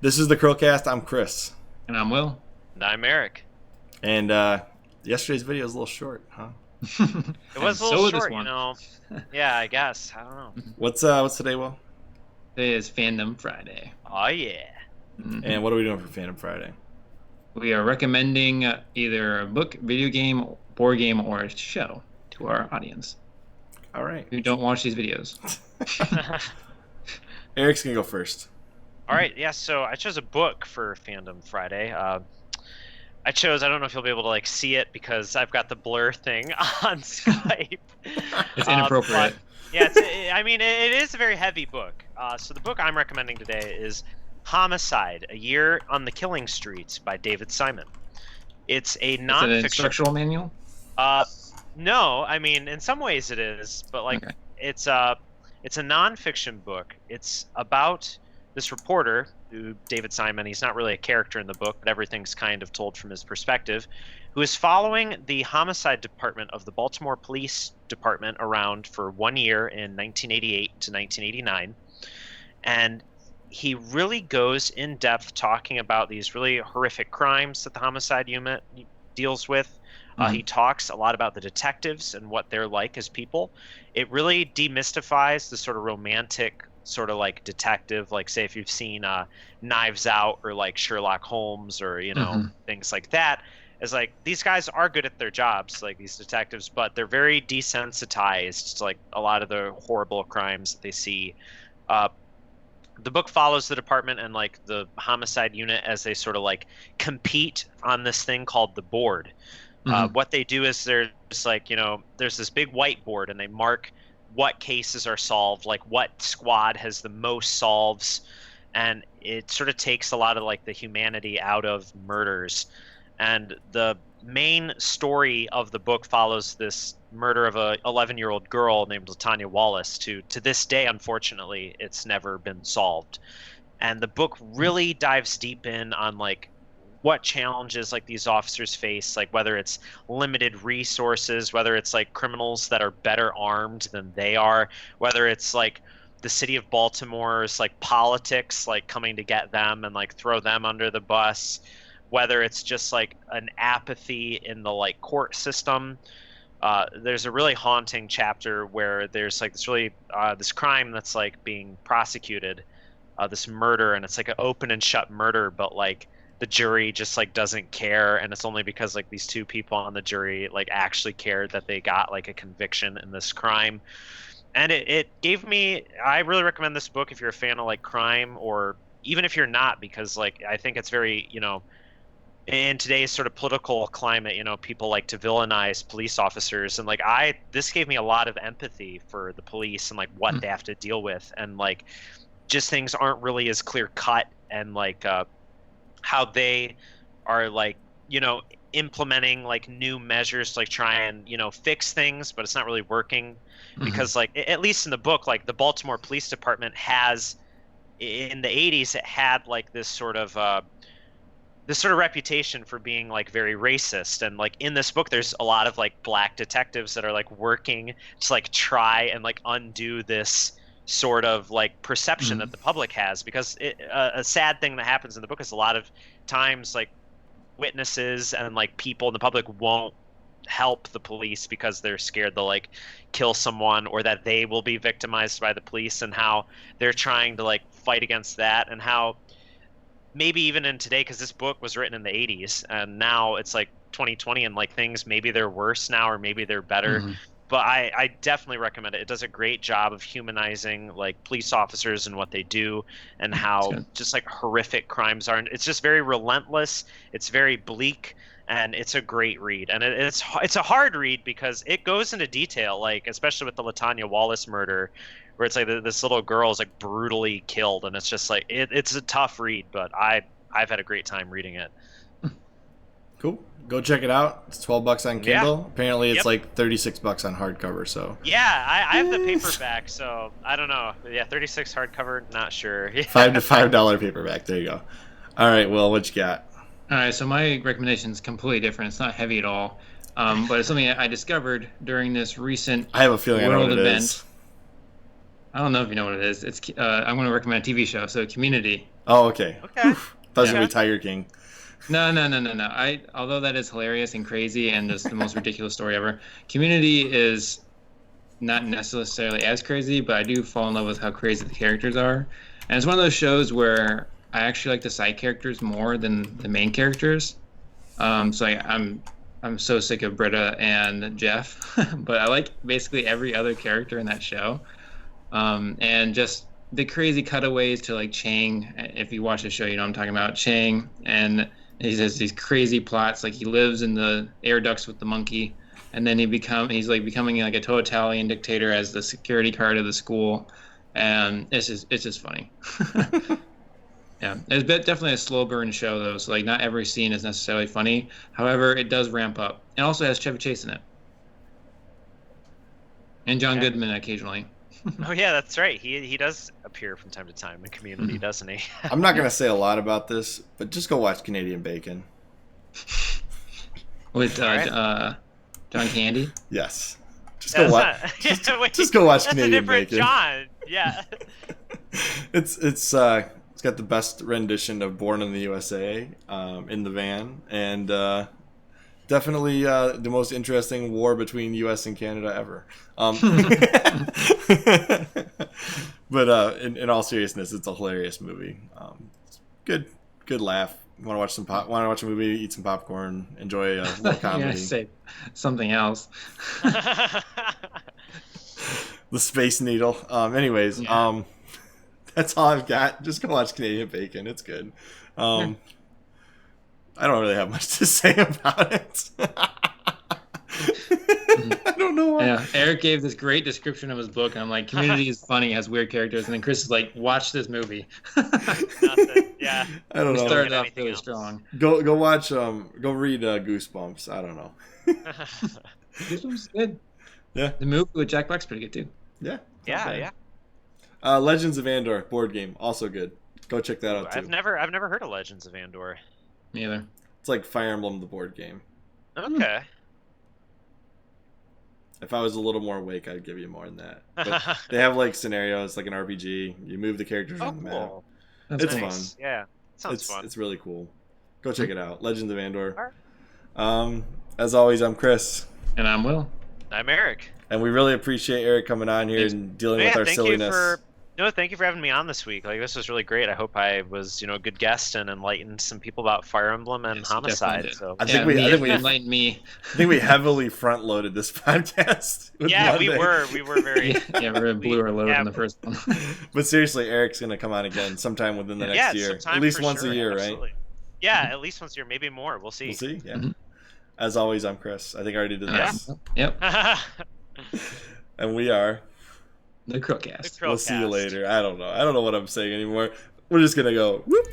This is the CHRILLCAST. I'm Chris. And I'm Will. And I'm Erik. And yesterday's video was a little short, huh? It was a little short, you know. Yeah, I guess. I don't know. What's today, Will? Today is Fandom Friday. Oh, yeah. Mm-hmm. And what are we doing for Fandom Friday? We are recommending either a book, video game, board game, or a show to our audience. All right. Who don't watch these videos. Erik's going to go first. All right, yeah, so I chose a book for Fandom Friday. I don't know if you'll be able to see it because I've got the blur thing on Skype. It's inappropriate. Yeah, it is a very heavy book. So the book I'm recommending today is Homicide, A Year on the Killing Streets by David Simon. It's a nonfiction. Is it an instructional manual? No, in some ways it is, but okay. It's a nonfiction book. It's about this reporter, who David Simon, he's not really a character in the book, but everything's kind of told from his perspective, who is following the homicide department of the Baltimore Police Department around for 1 year in 1988 to 1989. And he really goes in depth talking about these really horrific crimes that the homicide unit deals with. He talks a lot about the detectives and what they're like as people. It really demystifies the sort of romantic sort of detective, say if you've seen Knives Out or Sherlock Holmes or things like that, is these guys are good at their jobs, these detectives, but they're very desensitized to a lot of the horrible crimes that they see. The book follows the department and the homicide unit as they sort of compete on this thing called the board. What they do is there's there's this big whiteboard and they mark what cases are solved, what squad has the most solves, and it sort of takes a lot of the humanity out of murders. And the main story of the book follows this murder of a 11-year-old girl named LaTanya Wallace. To this day, unfortunately, it's never been solved. And the book really dives deep in on what challenges these officers face, whether it's limited resources, whether it's criminals that are better armed than they are, whether it's the city of Baltimore's politics coming to get them and throw them under the bus, whether it's just an apathy in the court system. There's a really haunting chapter where there's this really this crime that's being prosecuted, this murder, and it's an open and shut murder, but the jury just doesn't care, and it's only because these two people on the jury actually cared that they got a conviction in this crime. And it gave me, I really recommend this book if you're a fan of crime, or even if you're not, because I think it's very, in today's sort of political climate, people like to villainize police officers, and this gave me a lot of empathy for the police and what they have to deal with, and just things aren't really as clear cut, and how they are implementing new measures to try and fix things, but it's not really working because at least in the book, the Baltimore Police Department has, in the 80s, it had this sort of reputation for being very racist, and in this book there's a lot of black detectives that are working to try and undo this sort of perception that the public has, because a sad thing that happens in the book is a lot of times witnesses and people in the public won't help the police because they're scared they'll kill someone, or that they will be victimized by the police, and how they're trying to fight against that, and how maybe even in today, because this book was written in the 80s and now it's 2020 and things, maybe they're worse now or maybe they're better. But I definitely recommend it. It does a great job of humanizing police officers and what they do, and how just horrific crimes are. It's just very relentless. It's very bleak, and it's a great read. And it's a hard read because it goes into detail, especially with the LaTanya Wallace murder, where it's this little girl is brutally killed, and it's just it's a tough read. But I've had a great time reading it. Cool. Go check it out. It's $12 on Kindle. Yeah. Apparently it's $36 on hardcover. So yeah, I have the paperback, so I don't know. Yeah, 36 hardcover, not sure. $5 paperback. There you go. All right, Will, what you got? All right, so my recommendation is completely different. It's not heavy at all, but it's something I discovered during this recent I have a feeling I know world what it event. is. I don't know if you know what it is. It's I'm going to recommend a TV show. So Community. Oh, okay. Okay. Oof. That was gonna be Tiger King. No. Although that is hilarious and crazy and just the most ridiculous story ever, Community is not necessarily as crazy, but I do fall in love with how crazy the characters are. And it's one of those shows where I actually like the side characters more than the main characters. So I'm so sick of Britta and Jeff, but I like basically every other character in that show. And just the crazy cutaways to like Chang. If you watch the show, you know what I'm talking about. Chang, and he has these crazy plots. Like he lives in the air ducts with the monkey, and then he's like becoming like a totalitarian dictator as the security guard of the school, and it's just funny. Yeah, it's definitely a slow burn show though. So like not every scene is necessarily funny. However, it does ramp up. It also has Chevy Chase in it, and John Goodman occasionally. Oh yeah, that's right. He does appear from time to time in Community, doesn't he? I'm not gonna say a lot about this, but just go watch Canadian Bacon. With John Candy. Yes. Just go watch. Just go watch That's Canadian a different Bacon. John. Yeah. It's got the best rendition of Born in the USA in the van, and definitely the most interesting war between U.S. and Canada ever. But in all seriousness, it's a hilarious movie. Good laugh. Want to watch Want to watch a movie, eat some popcorn, enjoy a little comedy. Yeah, say something else. The Space Needle. Anyways, Yeah. that's all I've got. Just go watch Canadian Bacon. It's good. I don't really have much to say about it. I don't know why. Yeah, Eric gave this great description of his book, and I'm like, Community is funny, has weird characters, and then Chris is like, watch this movie. Nothing. Yeah. I don't We know. started off Anything really else. strong. Go watch. Go read Goosebumps. I don't know. This was good. Yeah. The movie with Jack Black's pretty good too. Yeah. not Yeah, bad. yeah. Legends of Andor board game, also good. Go check that out too. I've never heard of Legends of Andor. Me either. It's like Fire Emblem the board game. Okay. If I was a little more awake, I'd give you more than that. But they have like scenarios, like an RPG. You move the characters Oh, around the map. cool. That's It's nice. fun. Nice. Yeah. Sounds fun. It's really cool. Go check it out. Legends of Andor. Alright. As always, I'm Chris, And I'm Will. I'm Eric. and we really appreciate Eric coming on here Thanks. and dealing Yeah, with our thank silliness. thank you for having me on this week. Like, this was really great. I hope I was, a good guest and enlightened some people about Fire Emblem and Yes, you Homicide. definitely So I think we enlightened me. I think we heavily front loaded this podcast. with yeah, we Monday. were very. Yeah, we blew our load in the first one. But seriously, Eric's gonna come on again sometime within the Yeah, next year. sometime At least for once sure, a year, right? absolutely. Yeah, at least once a year, maybe more. We'll see. We'll see. Yeah. Mhm. As always, I'm Chris. I think I already did Yeah. this. Yep. And we are. The CHRILLCAST. The We'll see you Krillcast. later. I don't know. I don't know what I'm saying anymore. We're just gonna go. Whoop.